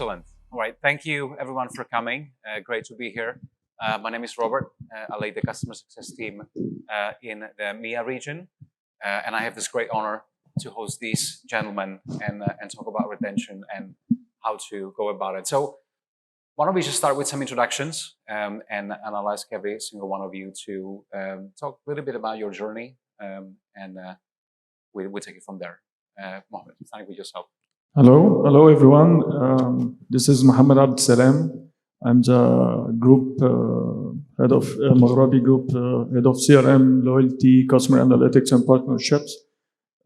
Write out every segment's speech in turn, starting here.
Excellent. All right. Thank you, everyone, for coming. Great to be here. My name is Robert. I lead the customer success team in the MEA region. And I have this great honor to host these gentlemen and talk about retention and how to go about it. So why don't we just start with some introductions and I'll ask every single one of you to talk a little bit about your journey and we'll take it from there. Mohamed, starting with yourself. Hello everyone. This is Mohamed Abd Elsalam. I'm the group head of MAGRABi group, head of CRM, loyalty, customer analytics, and partnerships.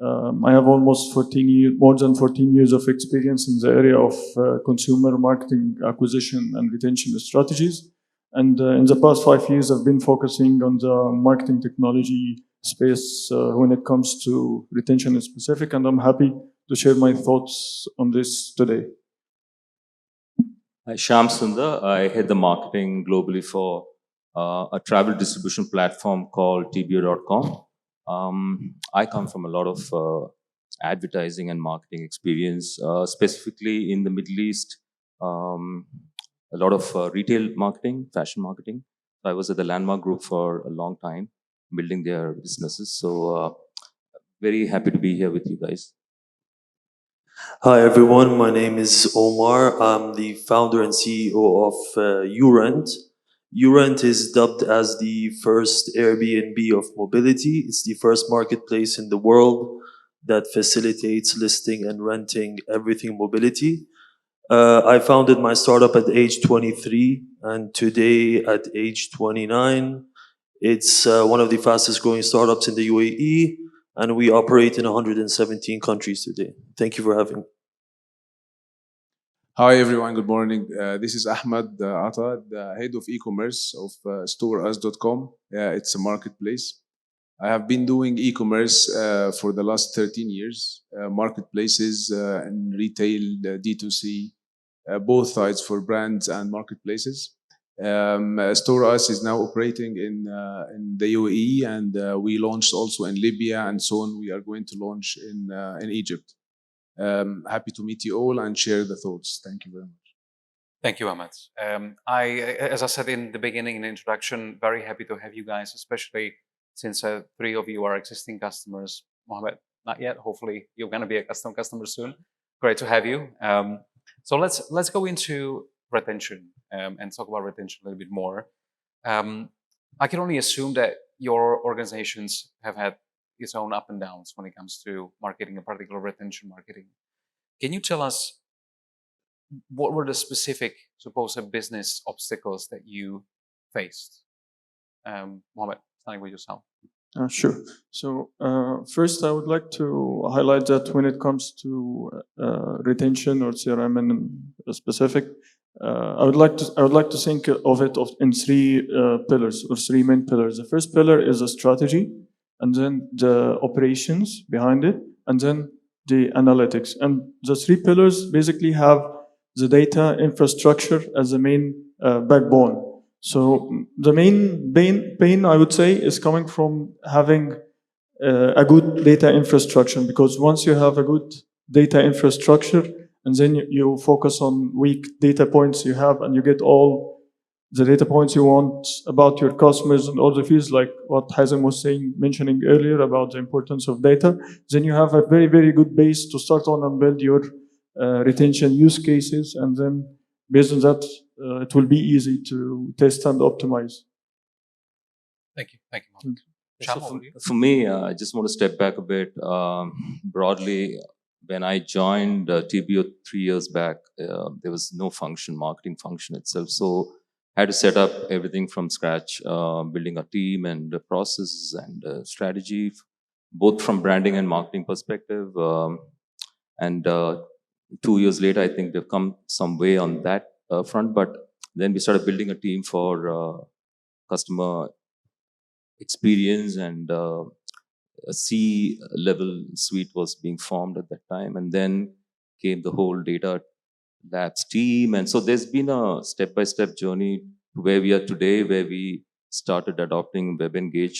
I have almost more than 14 years of experience in the area of consumer marketing acquisition and retention strategies. And in the past 5 years, I've been focusing on the marketing technology space when it comes to retention in specific, and I'm happy to share my thoughts on this today. Hi, Shyam Sunder. I head the marketing globally for a travel distribution platform called tbo.com. I come from a lot of advertising and marketing experience, specifically in the Middle East, a lot of retail marketing, fashion marketing. I was at the Landmark Group for a long time, building their businesses. So very happy to be here with you guys. Hi everyone, my name is Omar. I'm the founder and CEO of Urent. Urent is dubbed as the first Airbnb of mobility. It's the first marketplace in the world that facilitates listing and renting everything mobility. I founded my startup at age 23 and today at age 29. It's one of the fastest growing startups in the UAE. And we operate in 117 countries today. Thank you for having me. Hi everyone, good morning. This is Ahmed Atta, the head of eCommerce of StoreUs.com. It's a marketplace. I have been doing e-commerce for the last 13 years. Marketplaces and retail, D2C, both sides for brands and marketplaces. StoreUs is now operating in the UAE, and we launched also in Libya, and soon we are going to launch in Egypt. Happy to meet you all and share the thoughts. Thank you very much. Thank you, Ahmed. As I said in the beginning in the introduction, very happy to have you guys, especially since 3 of you are existing customers. Mohamed, not yet. Hopefully, you're going to be a custom customer soon. Great to have you. So let's go into retention and talk about retention a little bit more. I can only assume that your organizations have had its own up and downs when it comes to marketing, in particular retention marketing. Can you tell us what were the specific, supposed business obstacles that you faced? Mohamed, starting with yourself. Sure. So first, I would like to highlight that when it comes to retention or CRM in specific, I would like to think of it in 3 pillars or 3 main pillars. The first pillar is a strategy, and then the operations behind it, and then the analytics. And the 3 pillars basically have the data infrastructure as the main backbone. So the main pain, I would say, is coming from having a good data infrastructure, because once you have a good data infrastructure, and then you focus on weak data points you have, and you get all the data points you want about your customers and all the fields, like what Hazem was mentioning earlier about the importance of data, then you have a very, very good base to start on and build your retention use cases. And then based on that, it will be easy to test and optimize. Thank you. Thank you, Mohamed. So for me, I just want to step back a bit. Broadly, when I joined TBO 3 years back, there was no marketing function itself. So I had to set up everything from scratch, building a team and the processes and strategy, both from branding and marketing perspective. And 2 years later, I think they've come some way on that front. But then we started building a team for customer experience, and a C-level suite was being formed at that time. And then came the whole data labs team. And so there's been a step-by-step journey to where we are today, where we started adopting WebEngage.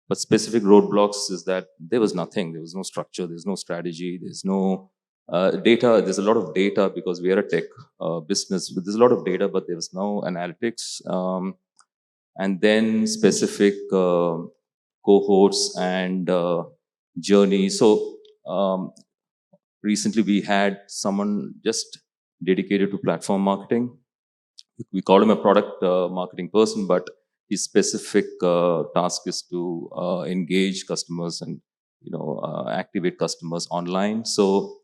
But specific roadblocks is that there was nothing. There was no structure. There's no strategy. There's no Data, there's a lot of data because we are a tech business. But there's a lot of data, but there was no analytics. And then specific cohorts and journeys. So recently we had someone just dedicated to platform marketing. We call him a product marketing person, but his specific task is to engage customers and activate customers online. So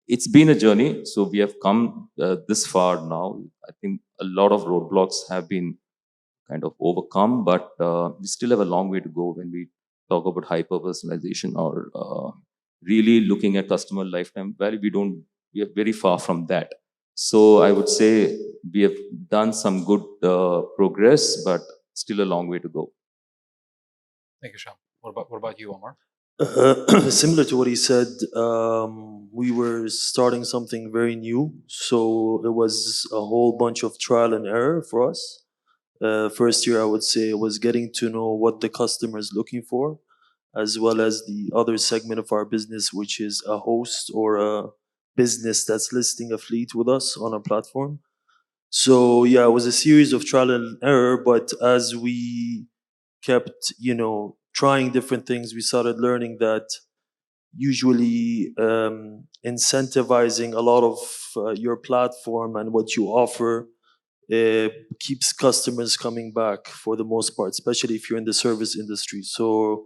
it's been a journey. So we have come this far now. I think a lot of roadblocks have been kind of overcome, but we still have a long way to go when we talk about hyper personalization or really looking at customer lifetime value. We are very far from that. So I would say we have done some good progress, but still a long way to go. Thank you, Shyam. What about you, Omar? Similar to what he said, we were starting something very new, so it was a whole bunch of trial and error for us. First year, I would say, was getting to know what the customer is looking for, as well as the other segment of our business, which is a host or a business that's listing a fleet with us on our platform. So yeah, it was a series of trial and error, but as we kept, trying different things, we started learning that usually incentivizing a lot of your platform and what you offer keeps customers coming back for the most part, especially if you're in the service industry. So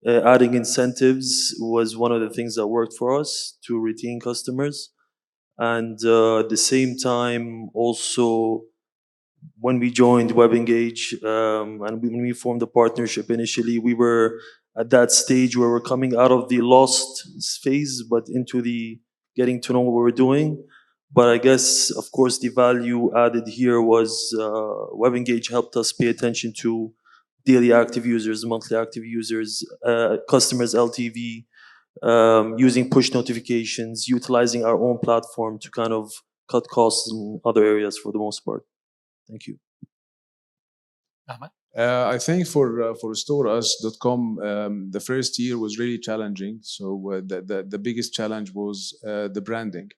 adding incentives was one of the things that worked for us to retain customers. And at the same time, also, when we joined WebEngage and when we formed the partnership initially, we were at that stage where we're coming out of the lost phase, but into the getting to know what we're doing. But I guess, of course, the value added here was WebEngage helped us pay attention to daily active users, monthly active users, customers LTV, using push notifications, utilizing our own platform to kind of cut costs in other areas for the most part. Thank you. Ahmed? I think for StoreUs.com, the first year was really challenging. So the biggest challenge was the branding.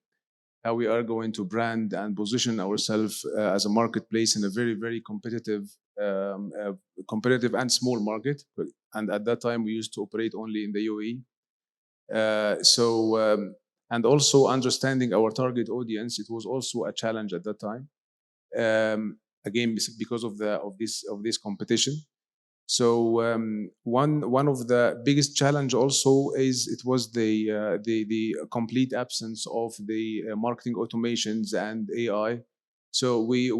How we are going to brand and position ourselves as a marketplace in a very, very competitive and small market. And at that time, we used to operate only in the UAE. And also understanding our target audience, it was also a challenge at that time. Again, because of this competition. So one of the biggest challenge also is it was the complete absence of the marketing automations and AI. So we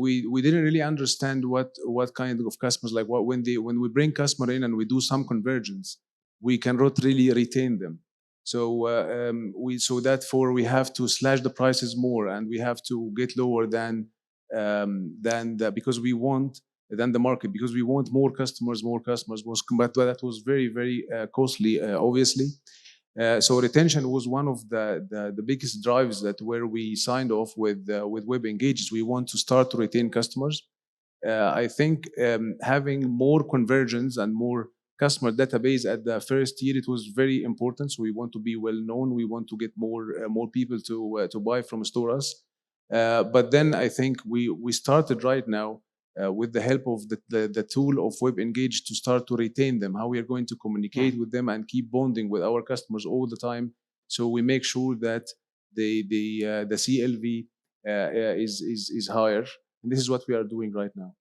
didn't really understand what kind of customers, like when we bring customer in and we do some conversions, we cannot really retain them. So therefore we have to slash the prices more, and we have to get lower than the market, because we want more customers, but that was very, very costly, obviously. So retention was one of the biggest drives that where we signed off with WebEngage. We want to start to retain customers. I think having more conversions and more customer database at the first year, it was very important. So we want to be well known. We want to get more people to buy from StoreUs. But then I think we started right now with the help of the tool of WebEngage to start to retain them, how we are going to communicate with them and keep bonding with our customers all the time. So we make sure that the CLV is higher. And this is what we are doing right now.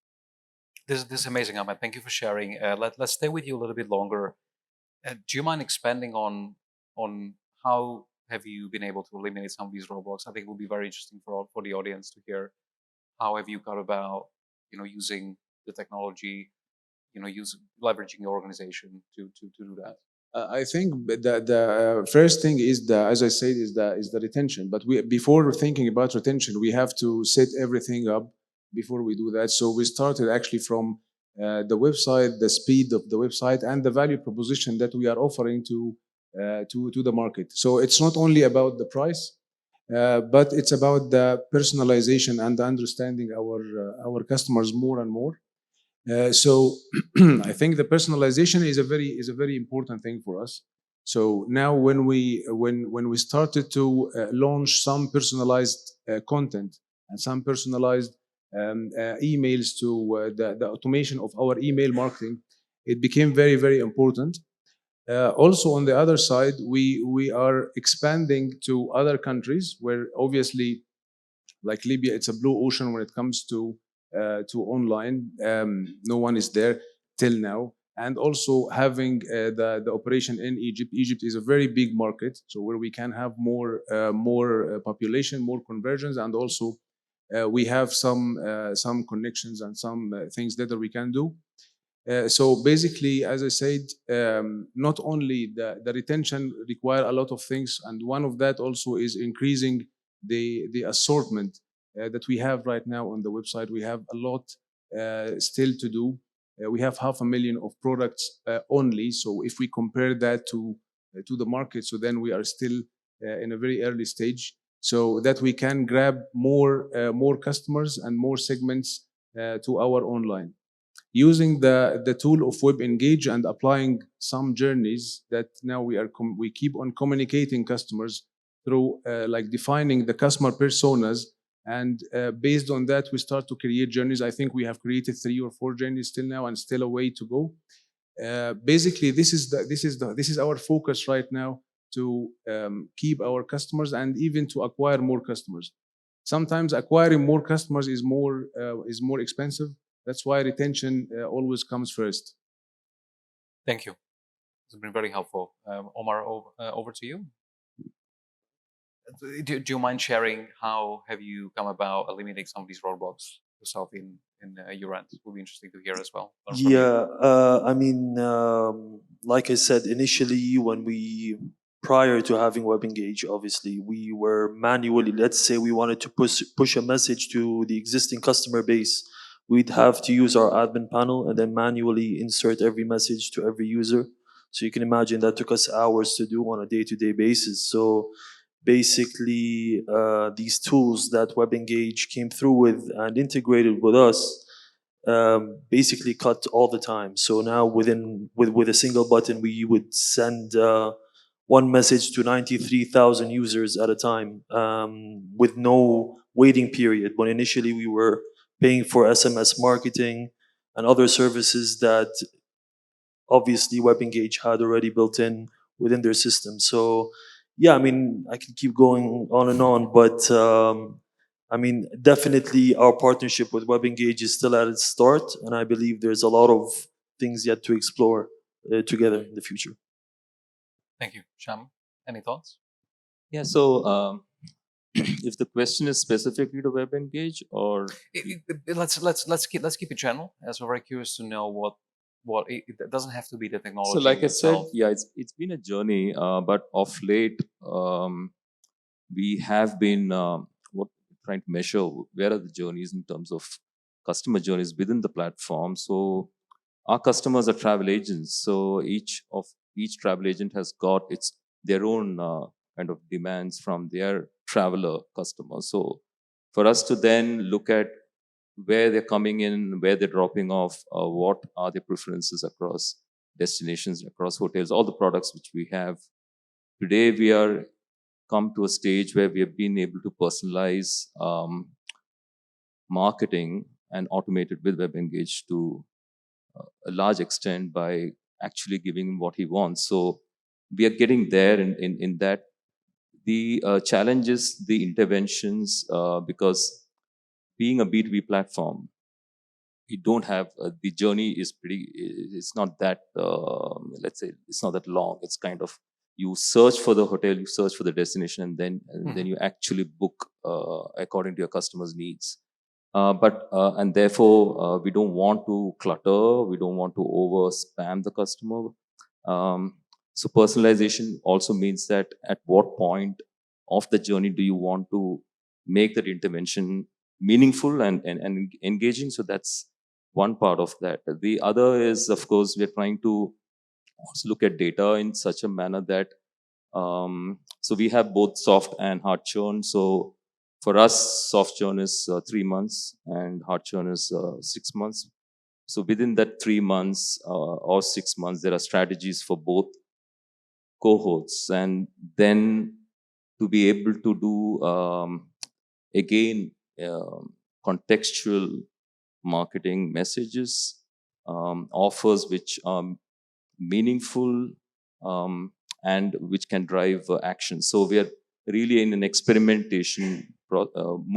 This is amazing, Ahmed. Thank you for sharing. Let's stay with you a little bit longer. Do you mind expanding on how have you been able to eliminate some of these roadblocks? I think it will be very interesting for the audience to hear. How have you got about using the technology, leveraging your organization to do that? I think the first thing is as I said, is the retention. But before thinking about retention, we have to set everything up before we do that. So we started actually from the website, the speed of the website, and the value proposition that we are offering to the market. So it's not only about the price, but it's about the personalization and understanding our customers more and more. So I think the personalization is a very important thing for us. So now when we started to launch some personalized content and some personalized emails to the automation of our email marketing, it became very, very important. Also, on the other side, we are expanding to other countries where obviously, like Libya, it's a blue ocean when it comes to online. No one is there till now. And also having the operation in Egypt. Egypt is a very big market, so where we can have more population, more conversions, and also we have some connections and some things that we can do. So basically, as I said, not only the retention require a lot of things, and one of that also is increasing the assortment that we have right now on the website. We have a lot still to do. We have 500,000 of products only. So if we compare that to the market, so then we are still in a very early stage. So that we can grab more customers and more segments to our online. Using the tool of WebEngage and applying some journeys that now we keep on communicating customers through like defining the customer personas, and based on that we start to create journeys. I think we have created 3 or 4 journeys till now and still a way to go. Basically, this is our focus right now, to keep our customers and even to acquire more customers. Sometimes acquiring more customers is more expensive. That's why retention always comes first. Thank you. It's been very helpful. Omar, over to you. Do you mind sharing how have you come about eliminating some of these roadblocks yourself in Urent? It would be interesting to hear as well. Learn from you. Yeah, I mean, like I said initially, prior to having WebEngage, obviously we were manually. Let's say we wanted to push a message to the existing customer base, we'd have to use our admin panel and then manually insert every message to every user. So you can imagine that took us hours to do on a day-to-day basis. So basically, these tools that WebEngage came through with and integrated with us basically cut all the time. So now with a single button, we would send one message to 93,000 users at a time with no waiting period. When initially we were paying for SMS marketing and other services that obviously WebEngage had already built in within their system. So yeah, I mean, I can keep going on and on, but I mean, definitely our partnership with WebEngage is still at its start, and I believe there's a lot of things yet to explore together in the future. Thank you. Shyam, any thoughts? Yeah, so if the question is specifically to WebEngage, or Let's keep it general, as we're very curious to know what it doesn't have to be the technology. so like I said, itself. yeah, it's been a journey, but of late we have been trying to measure where are the journeys in terms of customer journeys within the platform. So our customers are travel agents, so each travel agent has got their own kind of demands from their traveler customers. So for us to then look at where they're coming in, where they're dropping off, what are their preferences across destinations, across hotels, all the products which we have. Today we are come to a stage where we have been able to personalize marketing and automate it with WebEngage to a large extent by actually giving him what he wants. So we are getting there in that. The challenge is the interventions, because being a B2B platform, we don't have the journey is pretty. It's not that let's say it's not that long. It's kind of you search for the hotel, you search for the destination, and then you actually book according to your customer's needs. And therefore we don't want to clutter. We don't want to over spam the customer. So personalization also means that at what point of the journey do you want to make that intervention meaningful and engaging? So that's one part of that. The other is, of course, we're trying to also look at data in such a manner that so we have both soft and hard churn. So for us, soft churn is 3 months and hard churn is 6 months. So within that 3 months or 6 months, there are strategies for both cohorts, and then to be able to do again contextual marketing messages, offers which are meaningful and which can drive action. So we are really in an experimentation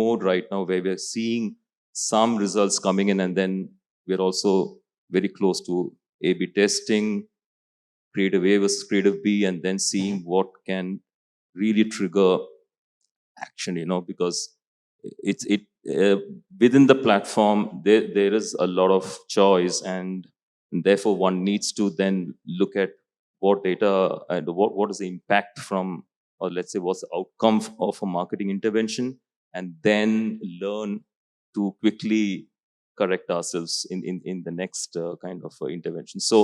mode right now, where we are seeing some results coming in, and then we are also very close to A/B testing, creative A versus creative B, and then seeing what can really trigger action. Because it's within the platform there is a lot of choice, and therefore one needs to then look at what data and what is the impact from, or let's say what's the outcome of a marketing intervention, and then learn to quickly correct ourselves in the next kind of intervention. So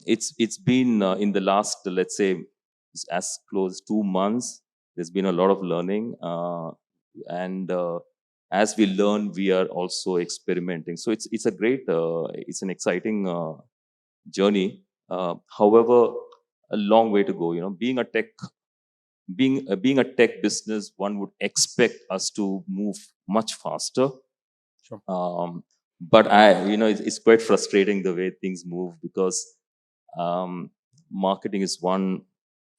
it's been in the last, let's say, as close 2 months, there's been a lot of learning, and as we learn, we are also experimenting. So it's a great, it's an exciting journey. However, a long way to go. Being a tech business, one would expect us to move much faster. Sure. But it's quite frustrating the way things move, because marketing is one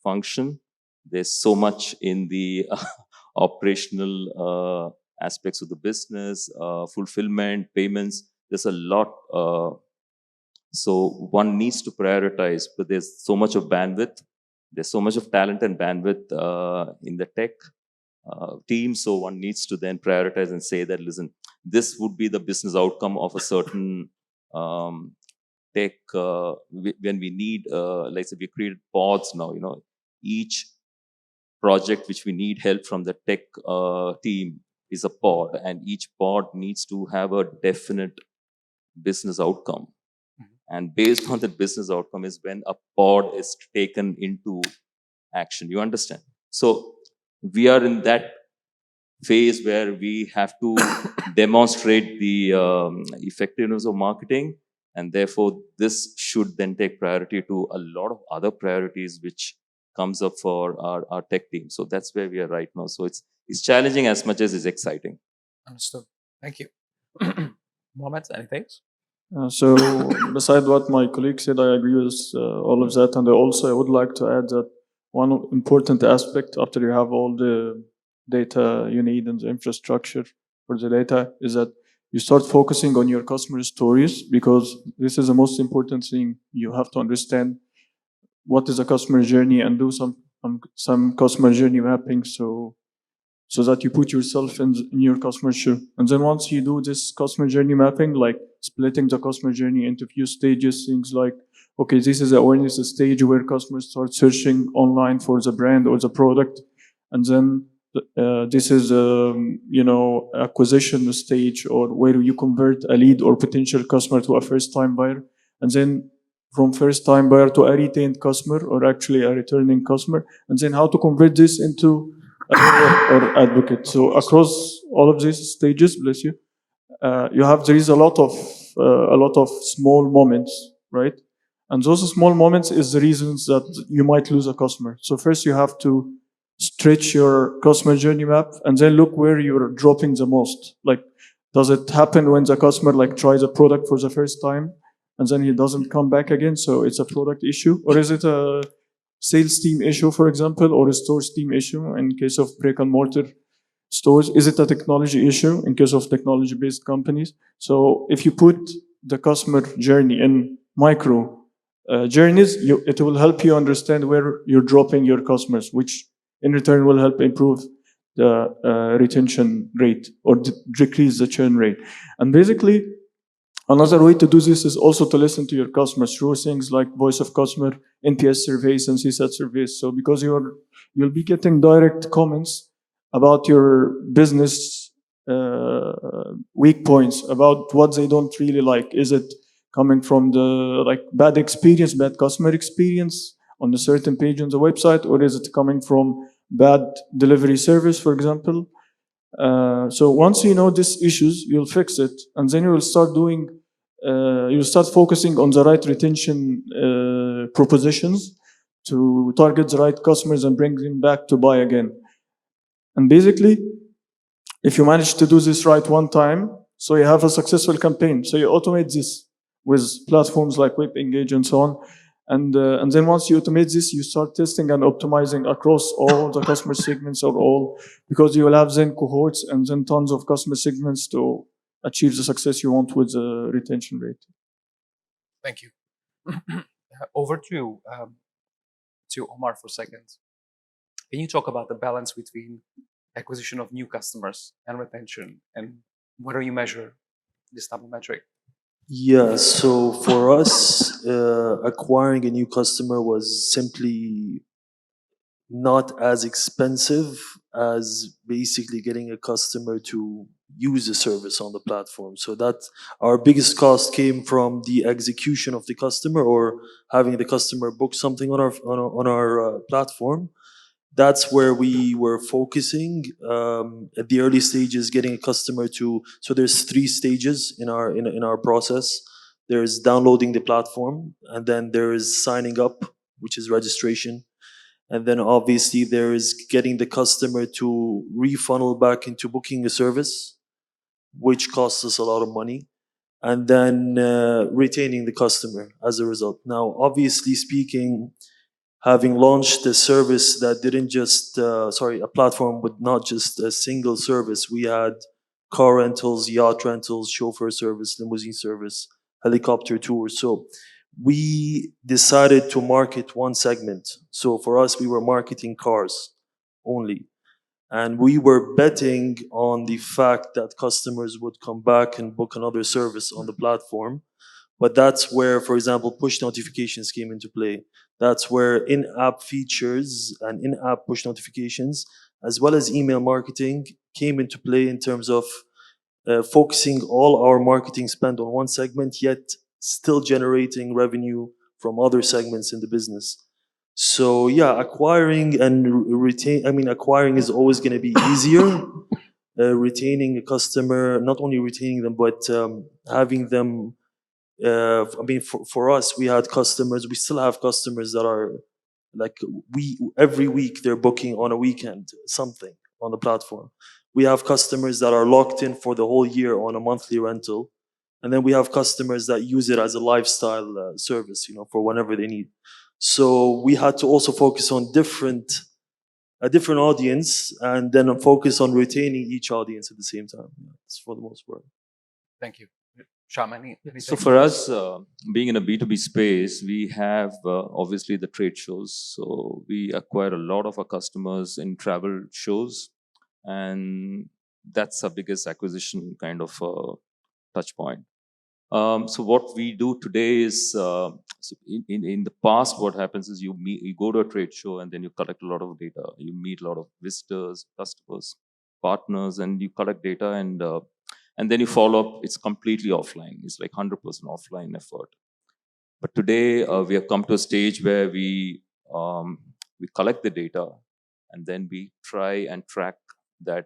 function. There's so much in the operational aspects of the business, fulfillment, payments. There's a lot. So one needs to prioritize, but there's so much of bandwidth. There's so much of talent and bandwidth in the tech team. So one needs to then prioritize and say that, listen, this would be the business outcome of a certain tech. When we need, like say, we created pods now. Each project which we need help from the tech team is a pod, and each pod needs to have a definite business outcome. And based on that business outcome is when a pod is taken into action. You understand? So we are in that phase where we have to demonstrate the effectiveness of marketing, and therefore this should then take priority to a lot of other priorities which comes up for our tech team. So that's where we are right now. So it's challenging as much as it's exciting. Understood. Thank you. Mohamed, anything? So, beside what my colleague said, I agree with all of that. And I would like to add that one important aspect after you have all the data you need and the infrastructure for the data is that you start focusing on your customer stories, because this is the most important thing. You have to understand what is a customer journey and do some customer journey mapping, so that you put yourself in your customer's shoe. And then once you do this customer journey mapping, like splitting the customer journey into few stages, things like, okay, this is the awareness stage where customers start searching online for the brand or the product. And then this is, acquisition stage, or where you convert a lead or potential customer to a first-time buyer. And then from first-time buyer to a retained customer, or actually a returning customer. And then how to convert this into or advocate. So across all of these stages, bless you, there is a lot of small moments, right? And those small moments is the reasons that you might lose a customer. So first you have to stretch your customer journey map, and then look where you're dropping the most. Like, does it happen when the customer tries a product for the first time and then he doesn't come back again? So it's a product issue, or is it a sales team issue, for example, or a stores team issue in case of brick and mortar stores? Is it a technology issue in case of technology-based companies? So if you put the customer journey in micro journeys, it will help you understand where you're dropping your customers, which in return will help improve the retention rate or decrease the churn rate. And basically, another way to do this is also to listen to your customers through things like voice of customer, NPS surveys, and CSAT surveys. So because you'll be getting direct comments about your business weak points, about what they don't really like. Is it coming from the bad experience, bad customer experience on a certain page on the website, or is it coming from bad delivery service, for example? So once you know these issues, you'll fix it, and then you will start doing you start focusing on the right retention propositions to target the right customers and bring them back to buy again. And basically, if you manage to do this right one time, so you have a successful campaign. So you automate this with platforms like WebEngage and so on. And then once you automate this, you start testing and optimizing across all the customer segments or all, because you will have then cohorts and then tons of customer segments to achieve the success you want with the retention rate. Thank you. Over to Omar for a second. Can you talk about the balance between acquisition of new customers and retention, and where do you measure this type of metric? Yeah, so for us, acquiring a new customer was simply not as expensive as basically getting a customer to use the service on the platform. So that our biggest cost came from the execution of the customer or having the customer book something on our platform. That's where we were focusing at the early stages, getting a customer to. So there's 3 stages in our process. There's downloading the platform, and then there is signing up, which is registration. And then obviously there is getting the customer to refunnel back into booking a service, which costs us a lot of money. And then retaining the customer as a result. Now, obviously speaking, having launched a service that didn't just, a platform with not just a single service. We had car rentals, yacht rentals, chauffeur service, limousine service, helicopter tours. So we decided to market one segment. So for us, we were marketing cars only. And we were betting on the fact that customers would come back and book another service on the platform. But that's where, for example, push notifications came into play. That's where in-app features and in-app push notifications, as well as email marketing, came into play in terms of focusing all our marketing spend on one segment, yet still generating revenue from other segments in the business. So yeah, acquiring and acquiring is always going to be easier. Retaining a customer, not only retaining them, but having them. For us, we had customers. We still have customers that are like every week they're booking on a weekend something on the platform. We have customers that are locked in for the whole year on a monthly rental, and then we have customers that use it as a lifestyle service, for whenever they need. So we had to also focus on a different audience, and then focus on retaining each audience at the same time. That's for the most part. Thank you. Shyam, anything? So for us, being in a B2B space, we have obviously the trade shows. So we acquire a lot of our customers in travel shows, and that's our biggest acquisition kind of touch point. So what we do today is, so in the past, what happens is you go to a trade show and then you collect a lot of data. You meet a lot of visitors, customers, partners, and you collect data and then you follow up. It's completely offline. It's like 100% offline effort. But today we have come to a stage where we collect the data and then we try and track that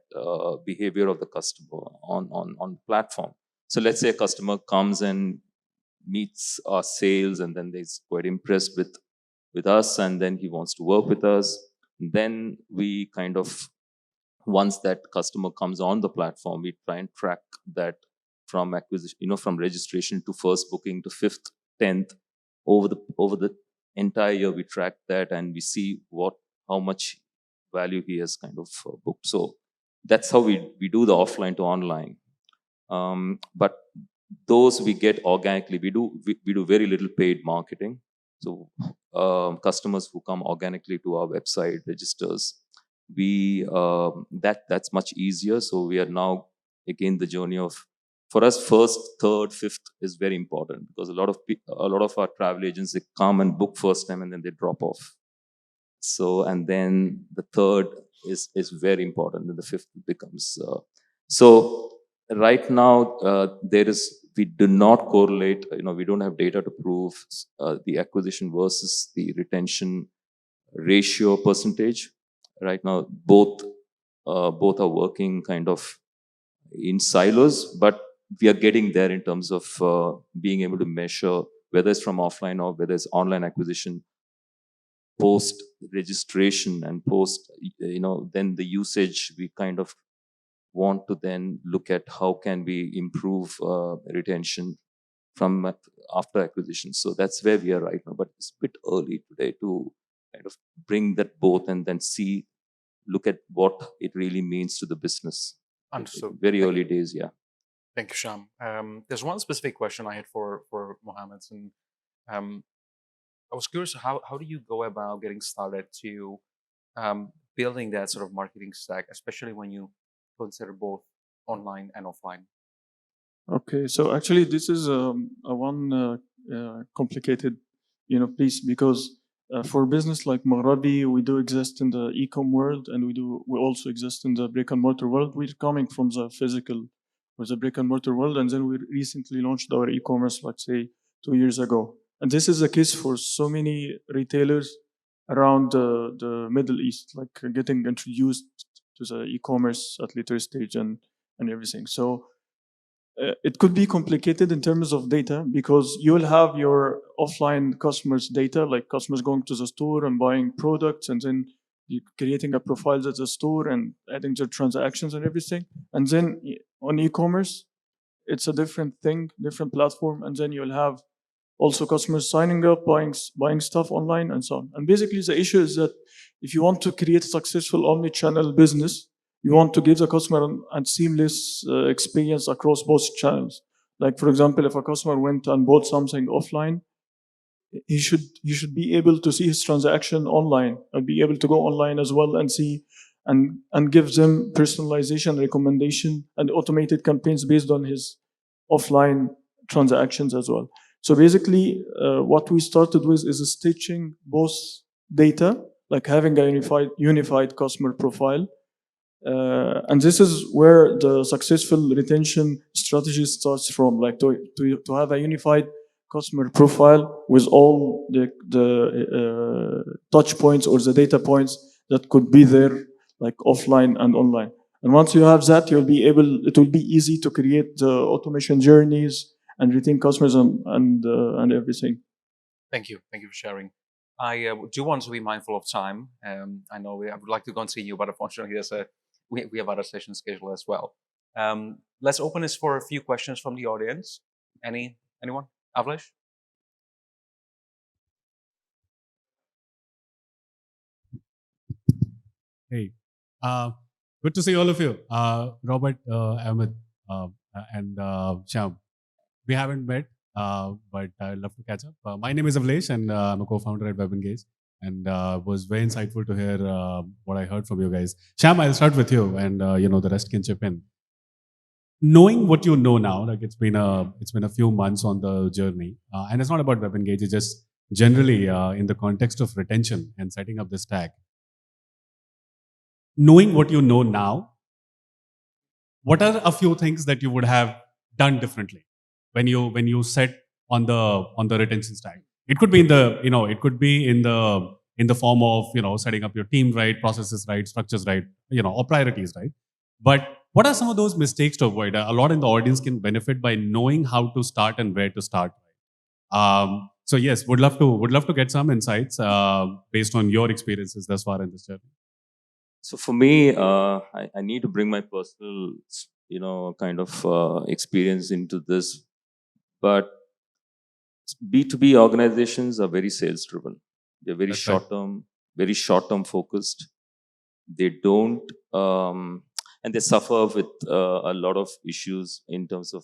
behavior of the customer on the platform. So let's say a customer comes and meets our sales, and then they're quite impressed with us, and then he wants to work with us. And then we kind of, once that customer comes on the platform, we try and track that from acquisition, from registration to first booking to 5th, 10th, over the entire year. We track that and we see how much value he has kind of booked. So that's how we do the offline to online. But those we get organically. We do very little paid marketing. So customers who come organically to our website, registers, that's much easier. So we are now again the journey of, for us, 1st, 3rd, 5th is very important, because a lot of our travel agents, they come and book first time and then they drop off. So, and then the 3rd is very important, and the 5th becomes so. Right now, we do not correlate. We don't have data to prove the acquisition versus the retention ratio percentage. Right now, both are working kind of in silos. But we are getting there in terms of being able to measure whether it's from offline or whether it's online acquisition, post registration and post, then the usage, we kind of want to then look at how can we improve retention from after acquisition. So that's where we are right now, but it's a bit early today to kind of bring that both and then look at what it really means to the business. Understood. Very early days, yeah. Thank you, Shyam. There's one specific question I had for Mohammed, and I was curious, how do you go about getting started to building that sort of marketing stack, especially when you consider both online and offline? Okay, so actually this is a one complicated, piece, because for business like MAGRABi, we do exist in the e-com world, and we also exist in the brick and mortar world. We're coming from the physical or the brick and mortar world, and then we recently launched our e-commerce, let's say 2 years ago. And this is the case for so many retailers around the Middle East, like getting introduced to the e-commerce at later stage and everything. So it could be complicated in terms of data, because you will have your offline customers' data, like customers going to the store and buying products, and then you creating a profile at the store and adding their transactions and everything. And then on e-commerce, it's a different thing, different platform, and then you'll have also customers signing up, buying stuff online, and so on. And basically, the issue is that if you want to create a successful omni-channel business, you want to give the customer a seamless experience across both channels. Like, for example, if a customer went and bought something offline, he should be able to see his transaction online and be able to go online as well and see and give them personalization, recommendation, and automated campaigns based on his offline transactions as well. So basically, what we started with is stitching both data, like having a unified customer profile. And this is where the successful retention strategy starts from, like to have a unified customer profile with all the touch points or the data points that could be there, like offline and online. And once you have that, it will be easy to create the automation journeys and retain customers and everything. Thank you for sharing. I do want to be mindful of time. I know I would like to continue, but unfortunately, we have other sessions scheduled as well. Let's open this for a few questions from the audience. Anyone? Avlesh? Hey, good to see all of you. Robert, Ahmed, and Shyam. We haven't met, but I'd love to catch up. My name is Avlesh, and I'm a co-founder at WebEngage. And was very insightful to hear what I heard from you guys. Shyam, I'll start with you, and the rest can chip in. Knowing what you know now, like it's been a few months on the journey, and it's not about WebEngage. It's just generally in the context of retention and setting up this stack. Knowing what you know now, what are a few things that you would have done differently when you set on the retention stack? It could be in the form of setting up your team right, processes right, structures right, or priorities right. But what are some of those mistakes to avoid? A lot in the audience can benefit by knowing how to start and where to start. So yes, would love to get some insights based on your experiences thus far in this journey. So for me, I need to bring my personal, kind of experience into this. But B2B organizations are very sales driven. They're very short-term, very short-term focused. They don't, and they suffer with a lot of issues in terms of,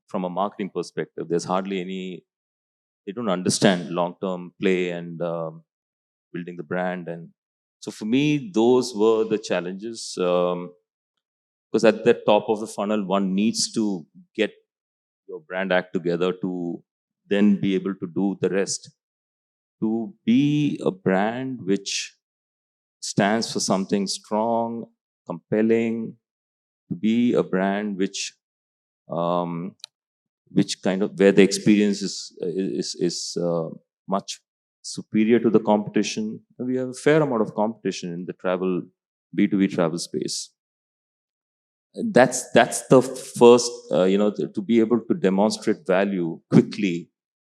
from a marketing perspective, there's hardly any, they don't understand long-term play and building the brand. And so for me, those were the challenges. Because at the top of the funnel, one needs to get your brand act together to then be able to do the rest. To be a brand which stands for something strong, compelling, to be a brand which kind of where the experience is much superior to the competition. We have a fair amount of competition in the B2B travel space. that's the first, to be able to demonstrate value quickly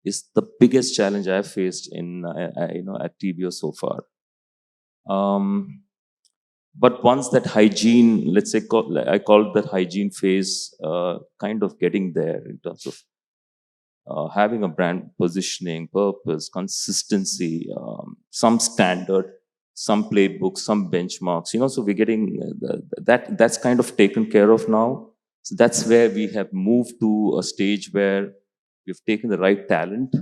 is the biggest challenge I've faced in, at TBO so far. But once that hygiene, let's say, I call it that hygiene phase, kind of getting there in terms of having a brand positioning, purpose, consistency, some standard, some playbooks, some benchmarks, so we're getting that's kind of taken care of now. So that's where we have moved to a stage where we've taken the right talent,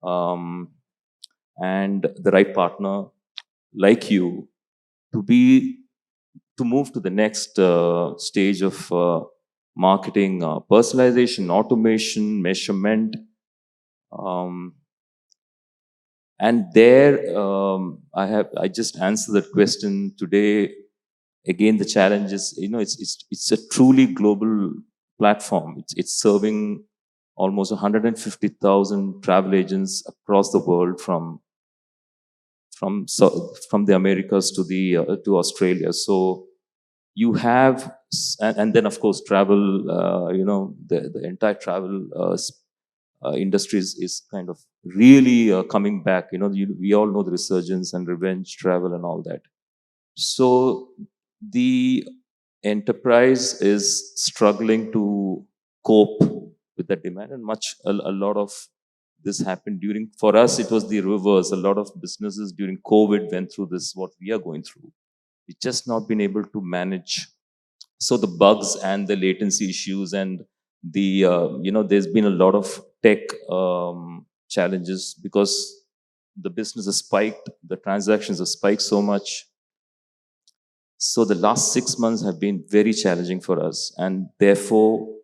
and the right partner like you to move to the next stage of marketing, personalization, automation, measurement. And there, I just answered that question today. Again, the challenge is, it's a truly global platform. It's serving almost 150,000 travel agents across the world, from the Americas to to Australia. So you have, and then of course travel, the entire travel industry is kind of really coming back. We all know the resurgence and revenge travel and all that. So the enterprise is struggling to cope with that demand, and a lot of this happened for us, it was the reverse. A lot of businesses during COVID went through this, what we are going through. We've just not been able to manage. So the bugs and the latency issues, and there's been a lot of tech challenges, because the business has spiked, the transactions have spiked so much. So the last 6 months have been very challenging for us, and therefore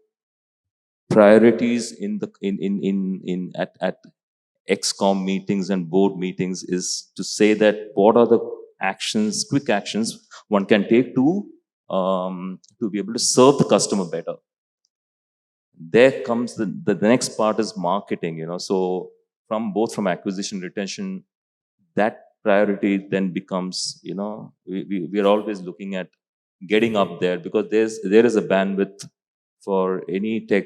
priorities at XCOM meetings and board meetings is to say that what are the quick actions one can take to be able to serve the customer better. There comes the next part is marketing, so from acquisition, retention, that priority then becomes, we are always looking at getting up there, because there is a bandwidth for any tech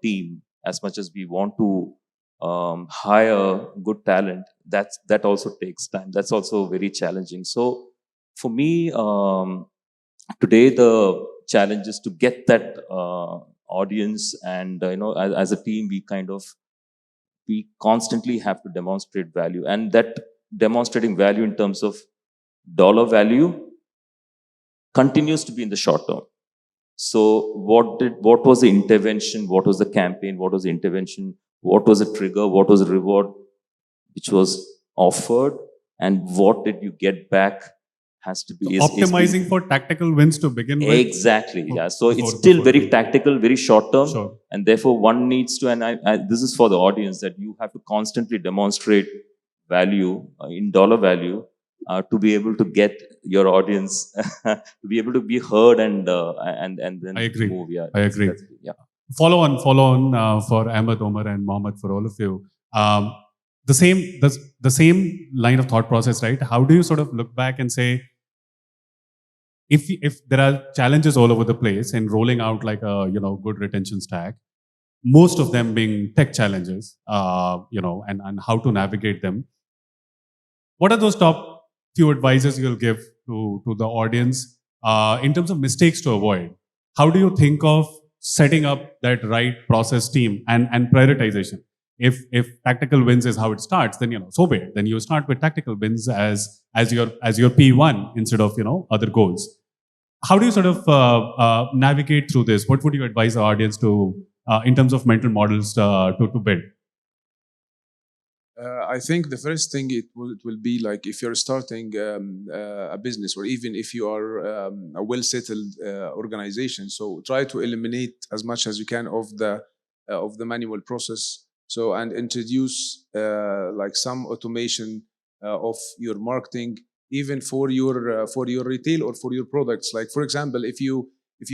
team. As much as we want to hire good talent, that also takes time. That's also very challenging. So for me, today the challenge is to get that audience, and as a team, we constantly have to demonstrate value, and that demonstrating value in terms of dollar value continues to be in the short term. So what was the intervention? What was the campaign? What was the intervention? What was the trigger? What was the reward which was offered? And what did you get back? Has to be optimizing for tactical wins to begin with. Exactly. Yeah. So it's still very tactical, very short term, Sure. and therefore one needs to. And this is for the audience, that you have to constantly demonstrate value in dollar value to be able to get your audience to be able to be heard, and then I agree. move. Yeah, I agree. Yeah. Follow on for Ahmed, Omar, and Mohammed, for all of you. The same line of thought process, right? How do you sort of look back and say, if there are challenges all over the place in rolling out like a good retention stack, most of them being tech challenges, and how to navigate them, what are those top few advices you'll give to the audience in terms of mistakes to avoid? How do you think of setting up that right process team and prioritization? If tactical wins is how it starts, then so be it. Then you start with tactical wins as your P1 instead of other goals. How do you sort of navigate through this? What would you advise the audience to in terms of mental models to build? I think the first thing it will be like, if you're starting a business, or even if you are a well-settled organization, so try to eliminate as much as you can of the manual process. So, and introduce like some automation of your marketing, even for your retail or for your products. Like, for example, if you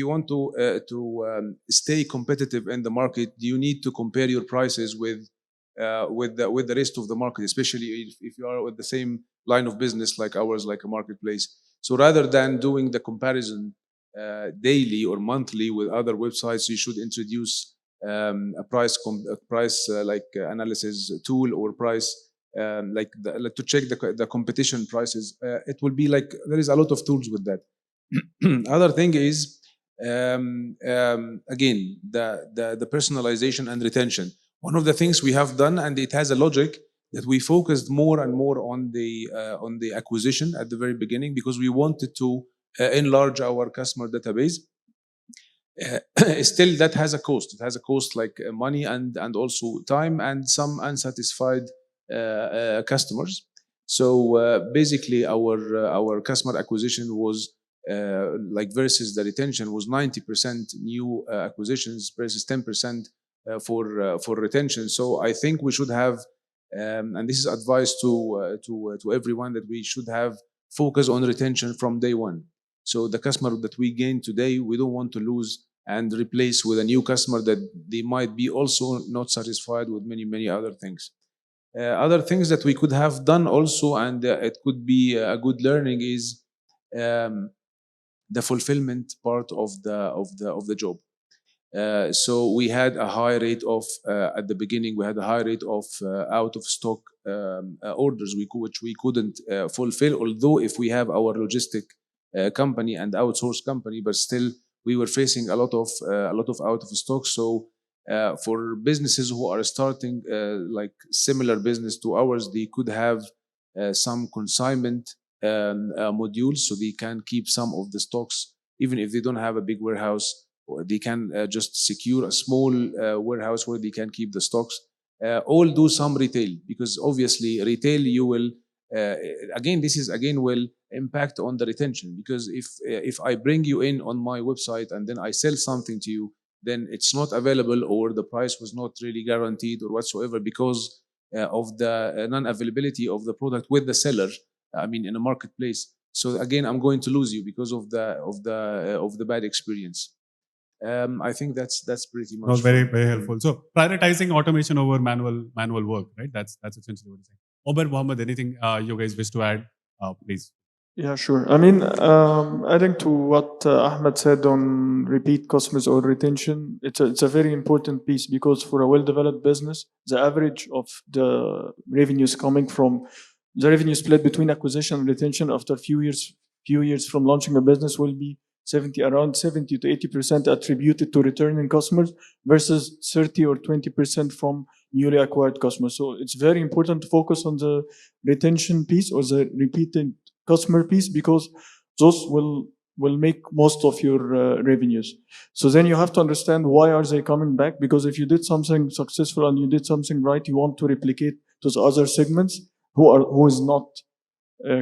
want to stay competitive in the market, you need to compare your prices with the rest of the market, especially if you are with the same line of business like ours, like a marketplace. So rather than doing the comparison daily or monthly with other websites, you should introduce a price analysis tool or price to check the competition prices. It will be like there is a lot of tools with that. Other thing is again the personalization and retention. One of the things we have done, and it has a logic, that we focused more and more on the acquisition at the very beginning because we wanted to enlarge our customer database. Still, that has a cost. It has a cost like money and also time and some unsatisfied customers. So basically, our customer acquisition was like versus the retention was 90% new acquisitions versus 10% for retention. So I think we should have, and this is advice to everyone, that we should have focus on retention from day one. So the customer that we gain today, we don't want to lose and replace with a new customer that they might be also not satisfied with many other things. Other things that we could have done also, and it could be a good learning, is the fulfillment part of the job. So we had a high rate of at the beginning we had a high rate of out of stock orders which we couldn't fulfill, although if we have our logistic company and outsource company, but still we were facing a lot of out of stock. So for businesses who are starting like similar business to ours, they could have some consignment modules, so they can keep some of the stocks even if they don't have a big warehouse. They can just secure a small warehouse where they can keep the stocks. All do some retail, because obviously retail you will will impact on the retention, because if I bring you in on my website and then I sell something to you, then it's not available or the price was not really guaranteed or whatsoever because of the non-availability of the product with the seller. I mean, in a marketplace. So again, I'm going to lose you because of the bad experience. I think that's pretty much. That was very helpful. So prioritizing automation over manual work, right? That's essentially what you're saying. Omer, Mohammed, anything you guys wish to add, please? Yeah, sure. I mean, adding to what Ahmed said on repeat customers or retention, it's a very important piece, because for a well-developed business, the average of the revenues coming from the revenue split between acquisition and retention after few years from launching a business will be around 70 to 80% attributed to returning customers versus 30 or 20% from newly acquired customers. So it's very important to focus on the retention piece or the repeated customer piece, because those will make most of your revenues. So then you have to understand why are they coming back, because if you did something successful and you did something right, you want to replicate those other segments who is not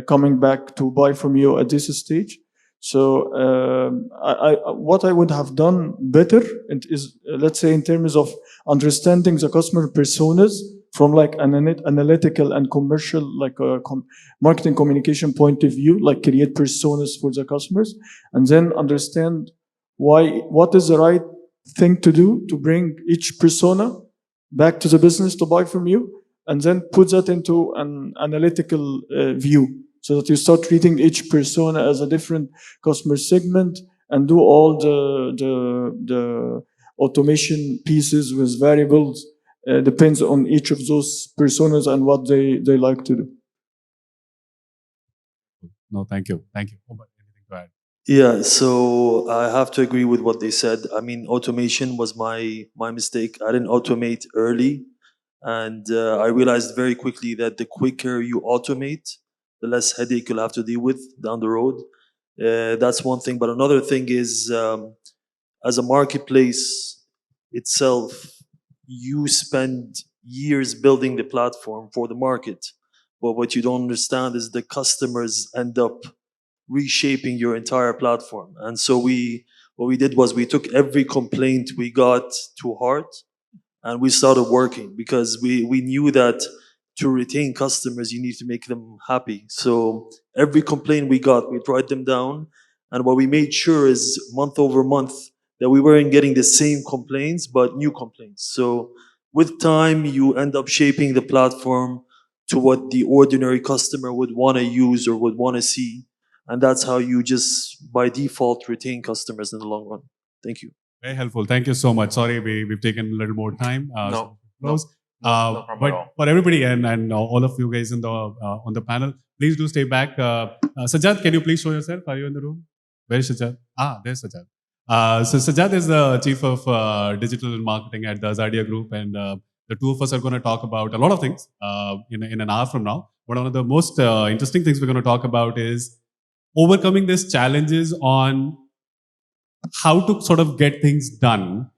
coming back to buy from you at this stage. So what I would have done better is, let's say, in terms of understanding the customer personas from like an analytical and commercial, like marketing communication point of view, like create personas for the customers, and then understand what is the right thing to do to bring each persona back to the business to buy from you, and then put that into an analytical view, so that you start treating each persona as a different customer segment and do all the automation pieces with variables. Depends on each of those personas and what they like to do. No, thank you. Anything to add? Yeah, so I have to agree with what they said. I mean, automation was my mistake. I didn't automate early, and I realized very quickly that the quicker you automate, the less headache you'll have to deal with down the road. That's one thing. But another thing is, as a marketplace itself, you spend years building the platform for the market. But what you don't understand is the customers end up reshaping your entire platform. And so what we did was we took every complaint we got to heart, and we started working, because we knew that to retain customers, you need to make them happy. So every complaint we got, we'd write them down. And what we made sure is month over month that we weren't getting the same complaints, but new complaints. So with time, you end up shaping the platform to what the ordinary customer would want to use or would want to see. And that's how you just by default retain customers in the long run. Thank you. Very helpful. Thank you so much. Sorry, we've taken a little more time. No, Close. no problem But at all. for everybody and all of you guys in the on the panel, please do stay back. Sajjad, can you please show yourself? Are you in the room? Where is Sajjad? There's Sajjad. So Sajjad is the chief of digital marketing at the Azadia Group, and the two of us are going to talk about a lot of things in an hour from now. But one of the most interesting things we're going to talk about is overcoming these challenges on how to sort of get things done,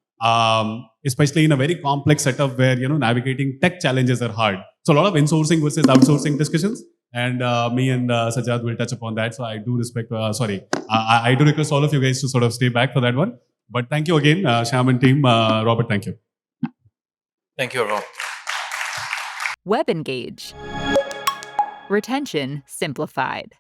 especially in a very complex setup where navigating tech challenges are hard. So a lot of insourcing versus outsourcing discussions, and me and Sajjad will touch upon that. So I do respect. I do request all of you guys to sort of stay back for that one. But thank you again, Shyam and team. Robert, thank you. Thank you, everyone. WebEngage. Retention simplified.